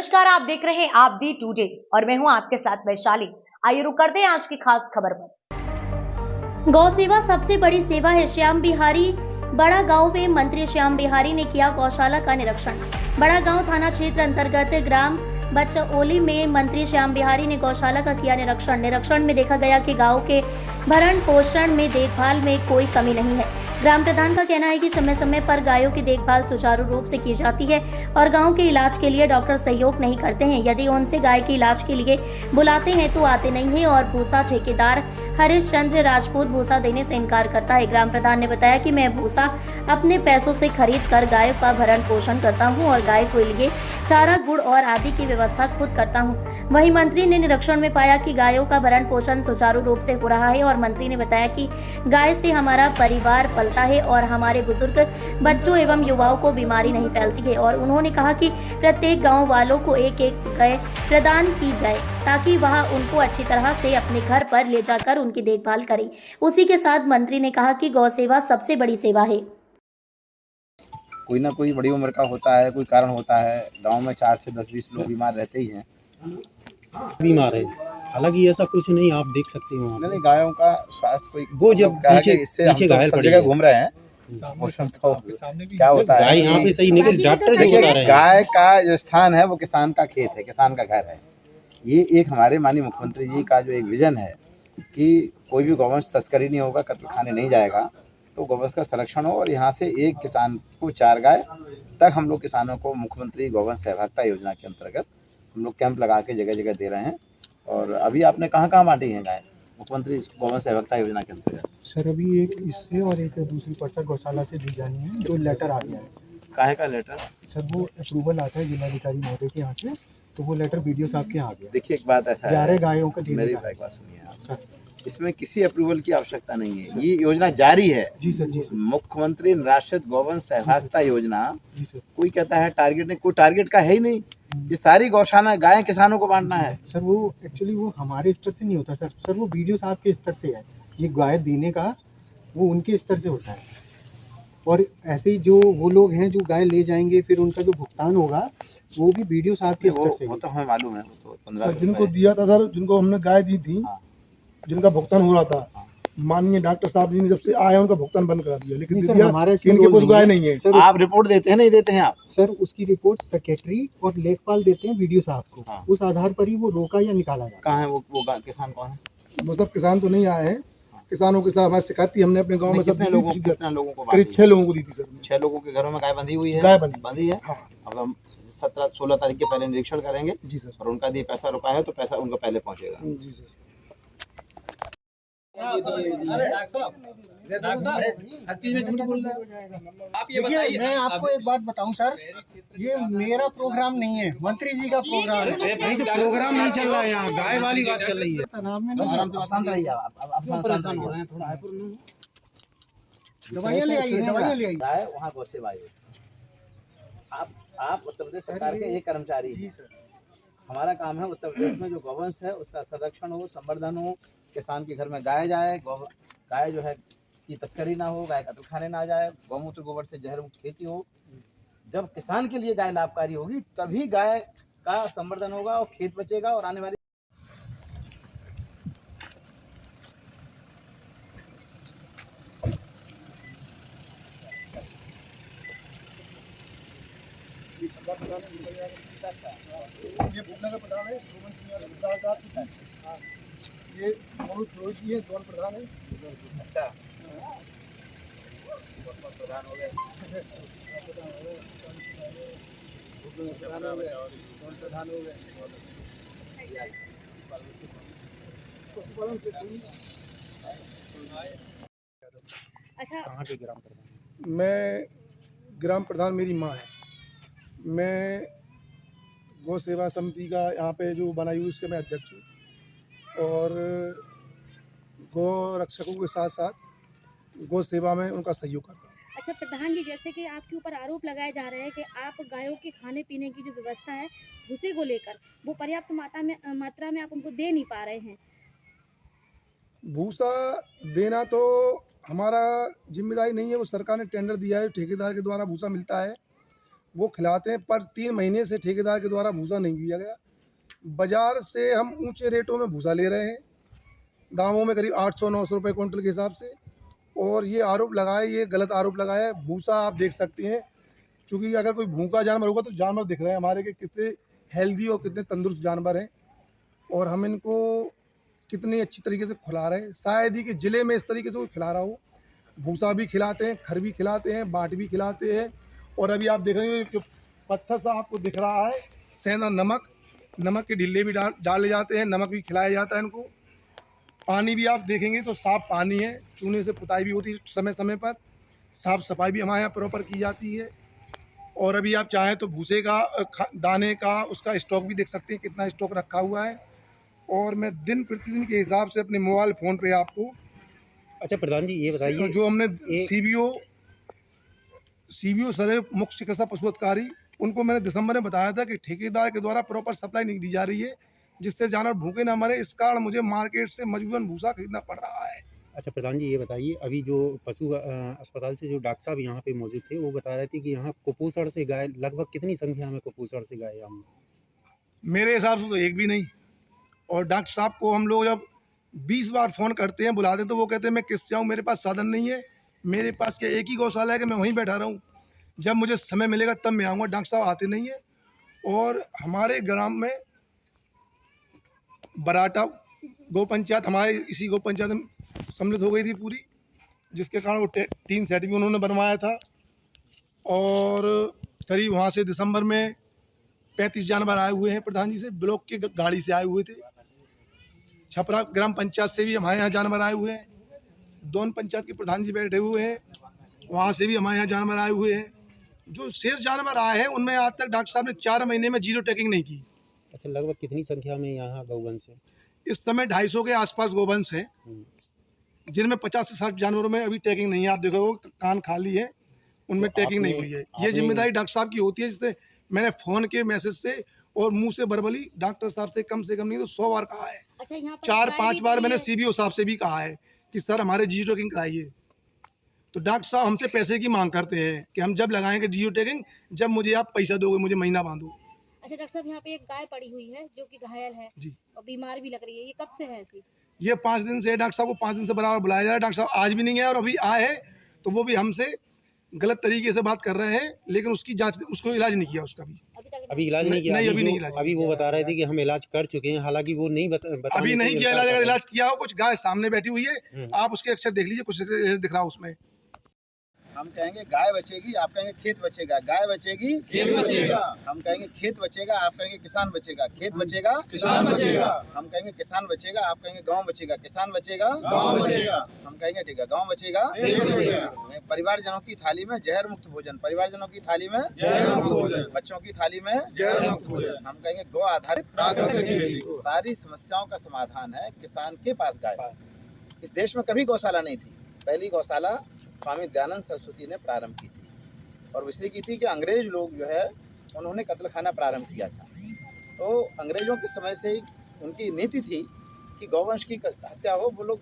नमस्कार, आप देख रहे हैं आप दी टुडे और मैं हूं आपके साथ वैशाली। आइए रुक करते हैं आज की खास खबर पर। गौ सेवा सबसे बड़ी सेवा है। श्याम बिहारी बड़ा गांव में मंत्री श्याम बिहारी ने किया गौशाला का निरीक्षण। बड़ा गांव थाना क्षेत्र अंतर्गत ग्राम बचओली में मंत्री श्याम बिहारी ने गौशाला का किया निरीक्षण में देखा गया कि गांव के भरण पोषण में देखभाल में कोई कमी नहीं है। ग्राम प्रधान का कहना है कि समय समय पर गायों की देखभाल सुचारू रूप से की जाती है और गांव के इलाज के लिए डॉक्टर सहयोग नहीं करते हैं। यदि उनसे गाय के इलाज के लिए बुलाते हैं तो आते नहीं है और भूसा ठेकेदार हरीश चंद्र राजपूत भूसा देने से इनकार करता है। ग्राम प्रधान ने बताया कि मैं भूसा अपने पैसों से खरीद कर गायों का भरण पोषण करता हूं और गाय के लिए चारा, गुड़ और आदि की व्यवस्था खुद करता हूं। वहीं मंत्री ने निरीक्षण में पाया कि गायों का भरण पोषण सुचारू रूप से हो रहा है और मंत्री ने बताया कि गाय से हमारा परिवार पलता है और हमारे बुजुर्ग, बच्चों एवं युवाओं को बीमारी नहीं फैलती है। और उन्होंने कहा कि प्रत्येक गाँव वालों को एक एक गाय प्रदान की जाए ताकि वह उनको अच्छी तरह से अपने घर पर ले जाकर उनकी देखभाल करें। उसी के साथ मंत्री ने कहा कि गौ सेवा सबसे बड़ी सेवा है। कोई ना कोई बड़ी उम्र का होता है, कोई कारण होता है। गांव में 4 से 10-20 लोग बीमार रहते ही हैं। बीमार है, हालांकि ऐसा कुछ नहीं, आप देख सकते हो। नहीं, गायों का स्वास्थ्य कोई वो जब पीछे हम तो सब जगह घूम रहे हैं। मौसम तो क्या होता है, गाय यहाँ पे सही निकल, डॉक्टर जो बता रहे हैं। गाय का जो स्थान है वो किसान का खेत है, किसान का घर है। ये एक हमारे माननीय मुख्यमंत्री जी का जो एक विजन है कि कोई भी गौवंश तस्करी नहीं होगा, कत्ल खाने नहीं जाएगा, तो गौवंश का संरक्षण हो। और यहाँ से एक किसान को 4 गाय तक हम लोग किसानों को मुख्यमंत्री गौवंश सहभागिता योजना के अंतर्गत हम लोग कैंप लगा के जगह जगह दे रहे हैं। और अभी आपने कहाँ बांटी है गाय मुख्यमंत्री गौवंश सहभागिता योजना के अंतर्गत? सर अभी एक इससे और एक दूसरी परसा गौशाला से दी जानी है, जो लेटर आ गया है। काहे का लेटर? सर वो अप्रूवल आता है जिलाधिकारी महोदय के यहाँ से, तो वो लेटर बीडीओ साहब के यहाँ आ गया। देखिए, एक बात ऐसा है, 11 गायों का मेरी बात सुनिए आप सर। इसमें किसी अप्रूवल की आवश्यकता नहीं है, ये योजना जारी है। जी सर, जी सर। मुख्यमंत्री निराश्रित गौवंश सहभागिता योजना। जी सर। कोई कहता है टारगेट नहीं, कोई टारगेट का है ही नहीं। ये सारी गौशाला गायें किसानों को बांटना है। सर वो एक्चुअली वो हमारे स्तर से नहीं होता सर वो बीडीओ साहब के स्तर से है। ये गाय देने का वो उनके स्तर से होता है। और ऐसे ही जो वो लोग हैं जो गाय ले जाएंगे, फिर उनका जो भुगतान होगा वो भी बीडीओ साहब के स्तर से। वो तो हमें मालूम है, वो तो 15 जिनको दिया था सर, जिनको हमने गाय दी थी, जिनका भुगतान हो रहा था, माननीय डॉक्टर साहब जी ने जब से आए उनका भुगतान बंद करा दिया, लेकिन दिया इनके पास गाय नहीं है। सर आप रिपोर्ट देते हैं, नहीं देते हैं आप? सर उसकी रिपोर्ट सेक्रेटरी और लेखपाल देते हैं वीडियो साहब को। उस आधार पर ही वो रोका या निकाला जाए। कहाँ है वो किसान कौन है? मतलब किसान तो नहीं आए हैं, किसानों के साथ हमारी शिकायत थी, हमने अपने गांव में सब कितने लोगों को? करीब 6 लोगों को दी थी सर। 6 लोगों के घरों में गाय बंधी हुई है? गाय बंधी है। हाँ। अब हम 17-16 तारीख के पहले निरीक्षण करेंगे। जी सर। और उनका यदि पैसा रुका है तो पैसा उनको पहले पहुँचेगा। जी सर। देखिए मैं आपको एक बात बताऊं सर, ये मेरा प्रोग्राम नहीं है, मंत्री जी का प्रोग्राम है। नहीं तो प्रोग्राम नहीं चल रहा है, यहाँ गाय वाली बात चल रही है। आराम से शांत रहिए आप, परेशान हो रहे हैं थोड़ा। दवाइयाँ ले आइए, दवाइयाँ ले आइए। गाय वहाँ गौ सेवा आयोग। आप उत्तर प्रदेश सरकार के एक कर्मचारी हैं। हमारा काम है उत्तर प्रदेश में जो गौवंश है उसका संरक्षण हो, संवर्धन हो, किसान के घर में गाय जाए, गाय जो है की तस्करी ना हो, गाय कत्ल खाने ना जाए, गौमूत्र गोबर से जहर मुक्त खेती हो। जब किसान के लिए गाय लाभकारी होगी तभी गाय का संवर्धन होगा और खेत बचेगा और आने वाली ये भूखना का प्रधान है, ये मनोज रोहित जी है, जोन प्रधान है। अच्छा, प्रधान हो गए, प्रधान हो गए। अच्छा, कहाँ के ग्राम प्रधान? मैं ग्राम प्रधान, मेरी माँ है। मैं गौ सेवा समिति का यहाँ पे जो बनाई हुई उसके मैं अध्यक्ष हूँ और गौ रक्षकों के साथ साथ गौ सेवा में उनका सहयोग करता हूँ। अच्छा प्रधान जी, जैसे कि आपके ऊपर आरोप लगाए जा रहे हैं कि आप गायों के खाने पीने की जो व्यवस्था है भूसे को लेकर वो पर्याप्त मात्रा में आप उनको दे नहीं पा रहे हैं। भूसा देना तो हमारा जिम्मेदारी नहीं है, वो सरकार ने टेंडर दिया है, ठेकेदार के द्वारा भूसा मिलता है। वो खिलाते हैं, पर 3 महीने से ठेकेदार के द्वारा भूसा नहीं दिया गया। बाजार से हम ऊंचे रेटों में भूसा ले रहे हैं, दामों में करीब 800-900 रुपये क्विंटल के हिसाब से। और ये आरोप लगाए, ये गलत आरोप लगाया है। भूसा आप देख सकते हैं, क्योंकि अगर कोई भूखा जानवर होगा तो जानवर दिख रहे हैं हमारे के कितने हेल्दी और कितने तंदुरुस्त जानवर हैं, और हम इनको कितनी अच्छी तरीके से खिला रहे हैं। शायद ही कि ज़िले में इस तरीके से कोई खिला रहा हो। भूसा भी खिलाते हैं, खर भी खिलाते हैं, बाट भी खिलाते हैं। और अभी आप देख रहे हैं जो पत्थर सा आपको दिख रहा है, सेंधा नमक के ढिल्ले भी डाले जाते हैं, नमक भी खिलाया जाता है इनको। पानी भी आप देखेंगे तो साफ़ पानी है, चूने से पुताई भी होती है समय समय पर, साफ़ सफाई भी हमारे यहाँ प्रॉपर की जाती है। और अभी आप चाहें तो भूसे का दाने का उसका स्टॉक भी देख सकते हैं, कितना स्टॉक रखा हुआ है। और मैं दिन प्रतिदिन के हिसाब से अपने मोबाइल फ़ोन पे आपको अच्छा प्रधान जी ये बताइए, जो हमने सीबीओ सर मुख्य चिकित्सा पशु अधिकारी, उनको मैंने दिसंबर में बताया था कि ठेकेदार के द्वारा प्रॉपर सप्लाई नहीं दी जा रही है, जिससे जानवर भूखे ना मरे। इस कारण मुझे मार्केट से मजबूरन भूसा खरीदना पड़ रहा है। अच्छा प्रधान जी ये बताइए, अभी जो पशु अस्पताल से जो डॉक्टर साहब यहाँ पे मौजूद थे वो बता रहे थे कि यहाँ कुपोषण से गाय लगभग कितनी संख्या में कुपोषण से गाय हम? मेरे हिसाब से तो एक भी नहीं। और डॉक्टर साहब को हम लोग जब 20 बार फ़ोन करते हैं, बुलाते हैं, तो वो कहते हैं मैं किससे आऊँ, मेरे पास साधन नहीं है, मेरे पास क्या एक ही गौशाला है कि मैं वहीं बैठा रहूँ, जब मुझे समय मिलेगा तब मैं आऊँगा। डॉक्टर साहब आते नहीं है। और हमारे ग्राम में बराटा गौ पंचायत, हमारे इसी गौ पंचायत में सम्मिलित हो गई थी पूरी, जिसके कारण वो 3 सेट भी उन्होंने बनवाया था। और करीब वहाँ से दिसंबर में 35 जानवर आए हुए हैं प्रधान जी से, ब्लॉक की गाड़ी से आए हुए थे। छपरा ग्राम पंचायत से भी हमारे यहाँ जानवर आए हुए हैं, दोनों पंचायत के प्रधान जी बैठे हुए हैं, वहाँ से भी हमारे यहाँ जानवर आए हुए हैं। जो शेष जानवर आए हैं उनमें आज तक डॉक्टर साहब ने 4 महीने में 0 टैगिंग नहीं की। अच्छा लगभग कितनी संख्या में यहाँ गौवंश है? इस समय 250 के आसपास गौवंश हैं, जिनमें 50 से 60 जानवरों में अभी टैगिंग नहीं है। आप देखोगे कान खाली है, उनमें तो टैगिंग नहीं हुई है। ये जिम्मेदारी डॉक्टर साहब की होती है, जिससे मैंने फ़ोन के मैसेज से और मुंह से वर्बली डॉक्टर साहब से कम नहीं तो 100 बार कहा है। अच्छा, यहाँ पर 4-5 बार मैंने सीबीओ साहब से भी कहा है कि सर हमारे जियो टैगिंग कराइए। तो डॉक्टर साहब हमसे पैसे की मांग करते हैं कि हम जब लगाएंगे जियो टैगिंग, जब मुझे आप पैसा दोगे, मुझे महीना बांधो। अच्छा डॉक्टर साहब, यहाँ पे एक गाय पड़ी हुई है जो कि घायल है जी, और बीमार भी लग रही है, ये कब से है ऐसी? ये 5 दिन से डॉक्टर साहब को 5 दिन से बराबर बुलाया जा रहा है। डॉक्टर साहब आज भी नहीं है, और अभी आए हैं तो वो भी हमसे गलत तरीके से बात कर रहे हैं, लेकिन उसकी जांच, उसको इलाज नहीं किया उसका भी। अभी इलाज नहीं किया? नहीं, अभी नहीं इलाज। अभी वो बता रहे थे कि हम इलाज कर चुके हैं, हालांकि वो नहीं अभी नहीं किया इलाज। अगर इलाज किया हो, कुछ गाय सामने बैठी हुई है, आप उसके अक्षर देख लीजिए, कुछ दिख रहा है उसमें। हम कहेंगे गाय बचेगी, आप कहेंगे खेत बचेगा। गाय बचेगी, खेत बचेगा। हम कहेंगे खेत बचेगा, आप कहेंगे किसान बचेगा। खेत बचेगा, किसान बचेगा। हम कहेंगे किसान बचेगा, आप कहेंगे गांव बचेगा। किसान बचेगा, गांव बचेगा। हम कहेंगे ठीक है, गांव बचेगा, देश बचेगा। परिवारजनों की थाली में जहर मुक्त भोजन, परिवारजनों की थाली में जहर मुक्त भोजन, बच्चों की थाली में जहर मुक्त भोजन। हम कहेंगे गौ आधारित प्राकृतिक खेती। सारी समस्याओं का समाधान है किसान के पास गाय। इस देश में कभी गौशाला नहीं थी। पहली गौशाला स्वामी दयानंद सरस्वती ने प्रारंभ की थी, और इसलिए की थी कि अंग्रेज लोग जो है उन्होंने कत्लखाना प्रारंभ किया था। तो अंग्रेजों के समय से ही उनकी नीति थी कि गौवंश की हत्या हो, वो लोग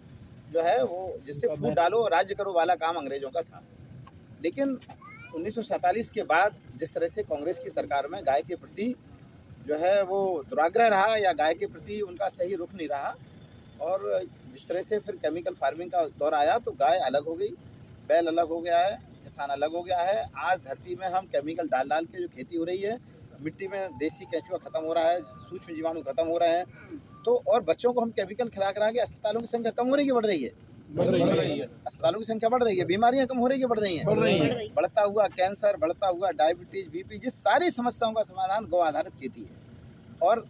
जो है वो जिससे फूट डालो राज्य करो वाला काम अंग्रेजों का था। लेकिन 1947 के बाद जिस तरह से कांग्रेस की सरकार में गाय के प्रति जो है वो दुराग्रह रहा, या गाय के प्रति उनका सही रुख नहीं रहा, और जिस तरह से फिर केमिकल फार्मिंग का दौर आया, तो गाय अलग हो गई, बैल अलग हो गया है, किसान अलग हो गया है। आज धरती में हम केमिकल डाल डाल के जो खेती हो रही है, मिट्टी में देसी केंचुआ खत्म हो रहा है, सूक्ष्म जीवाणु खत्म हो रहे हैं, तो और बच्चों को हम केमिकल खिला करा के अस्पतालों की संख्या कम हो रही है, बढ़ रही है। अस्पतालों की संख्या बढ़ रही है, बीमारियां कम हो रही है, बढ़ रही हैं। बढ़ता हुआ कैंसर, बढ़ता हुआ डायबिटीज, बीपी, जिस सारी समस्याओं का समाधान गौ आधारित खेती है। और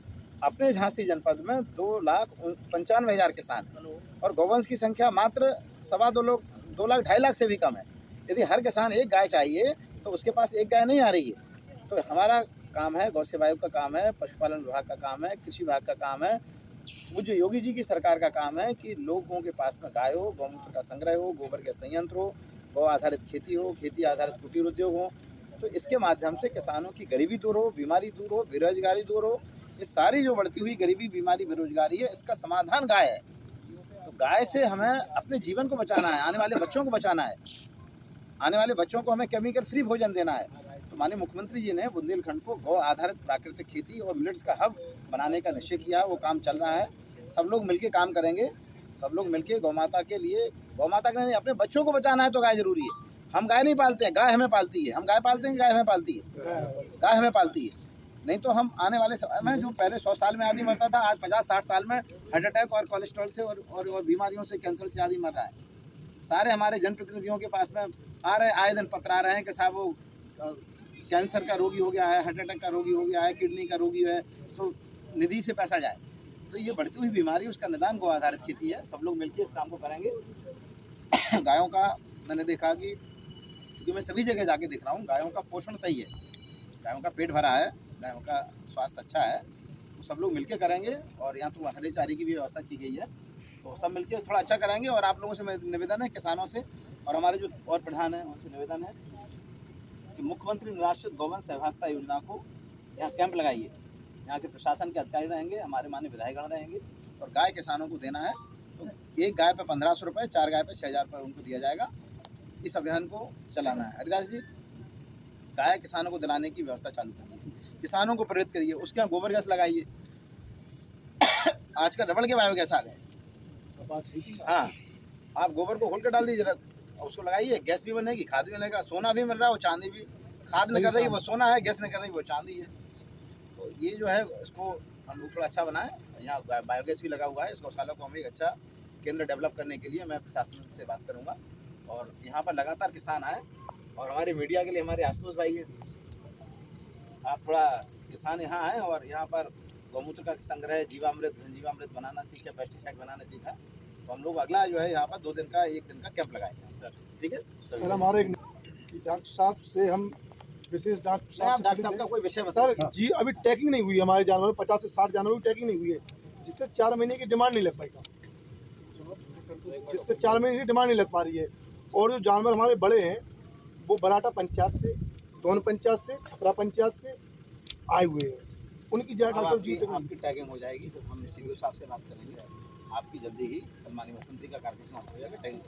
अपने झांसी जनपद में 2,95,000 किसान हैं, और गौवंश की संख्या मात्र 2.25 लाख से भी कम है। यदि हर किसान एक गाय चाहिए तो उसके पास एक गाय नहीं आ रही है। तो हमारा काम है, गौ सेवा आयोग का काम है, पशुपालन विभाग का काम है, कृषि विभाग का काम है, पूज्य योगी जी की सरकार का काम है कि लोगों के पास में गाय हो, गौमूत्र का संग्रह हो, गोबर के संयंत्र हो, गौ आधारित खेती हो, खेती आधारित कुटीर उद्योग हो। तो इसके माध्यम से किसानों की गरीबी दूर हो, बीमारी दूर हो, बेरोजगारी दूर हो। ये सारी जो बढ़ती हुई गरीबी, बीमारी, बेरोजगारी है, इसका समाधान गाय है। तो गाय से हमें अपने जीवन को बचाना है, आने वाले बच्चों को बचाना है, आने वाले बच्चों को हमें केमिकल फ्री भोजन देना है। तो माननीय मुख्यमंत्री जी ने बुंदेलखंड को गौ आधारित प्राकृतिक खेती और मिलेट्स का हब बनाने का निश्चय किया। वो काम चल रहा है, सब लोग मिलके काम करेंगे, सब लोग मिलके गौ माता के लिए, गौ माता के लिए अपने बच्चों को बचाना है तो गाय जरूरी है। हम गाय नहीं पालते हैं, गाय हमें पालती है। हम गाय पालते हैं, गाय हमें पालती है, गाय हमें पालती है। नहीं तो हम आने वाले समय में जो पहले 100 साल में आदमी मरता था, आज 50-60 साल में हार्ट अटैक और कोलेस्ट्रॉल से और बीमारियों से, कैंसर से आदमी मर रहा है। सारे हमारे जनप्रतिनिधियों के पास में आ रहे, आए दिन पत्र आ रहे हैं कि साहब वो कैंसर का रोगी हो गया है, हार्ट अटैक का रोगी हो गया है, किडनी का रोगी है, तो निधि से पैसा जाए। तो ये बढ़ती हुई बीमारी, उसका निदान गौ आधारित खेती है। सब लोग मिलकर इस काम को करेंगे। गायों का मैंने देखा कि क्योंकि मैं सभी जगह जाके देख रहा हूँ, गायों का पोषण सही है, गायों का पेट भरा है, गायों का स्वास्थ्य अच्छा है। तो सब लोग मिलकर करेंगे। और यहाँ तो हरे चारे की भी व्यवस्था की गई है, तो सब मिलकर थोड़ा अच्छा कराएंगे। और आप लोगों से निवेदन है, किसानों से और हमारे जो और प्रधान हैं उनसे निवेदन है कि मुख्यमंत्री निराश्रित गौवंश सहभागिता योजना को यहाँ कैंप लगाइए। यहाँ के प्रशासन के अधिकारी रहेंगे, हमारे माननीय विधायकगण रहेंगे, और गाय किसानों को देना है। तो एक गाय पे 1500 रुपये, 4 गाय पे 6000 रुपये उनको दिया जाएगा। इस अभियान को चलाना है। हरिदास जी, गाय किसानों को दिलाने की व्यवस्था चालू करिए, किसानों को प्रेरित करिए, उसके यहाँ गोबर गैस लगाइए। आजकल रबड़ के बायोगैस आ गए। हाँ, आप गोबर को खोल कर डाल दीजिए, उसको लगाइए, गैस भी बनेगी, खाद भी बनेगा, सोना भी मिल रहा है, वो चांदी भी। खाद न कर रही वो सोना है, गैस न कर रही वो चांदी है। तो ये जो है इसको हम लोग थोड़ा अच्छा बनाएं। यहाँ बायोगैस भी लगा हुआ है। इस गौशाला को हम एक अच्छा केंद्र डेवलप करने के लिए मैं प्रशासन से बात करूँगा। और यहाँ पर लगातार किसान आए। और हमारे मीडिया के लिए हमारे आशुतोष भाई हैं, आप थोड़ा किसान यहाँ आए और यहाँ पर गौमूत्र का संग्रह, जीवामृत बनाना सीखा, पेस्टिसाइड बनाना सीखा। तो हम लोग अगला जो है यहाँ पर 1 दिन का कैंप लगाएंगे सर। ठीक है सर, हमारे डॉक्टर साहब से हम विशेष डॉक्टर साहब का कोई विषय सर जी, अभी टैगिंग नहीं हुई है हमारे जानवरों, 50 से 60 जानवरों की टैगिंग नहीं हुई है, जिससे 4 महीने की डिमांड नहीं लग पाई साहब, जिससे 4 महीने की डिमांड नहीं लग पा रही है। और जो जानवर हमारे बड़े हैं वो बराटा पंचायत से, दोन पंचायत से, छपरा पंचायत से आए हुए हैं, उनकी डॉक्टर साहब जी आपकी टैगिंग हो जाएगी। हम सीडीओ साहब से बात करेंगे, आपकी जल्दी ही माननीय मुख्यमंत्री का कार्यक्रम समाप्त हो जाएगा। टैगिंग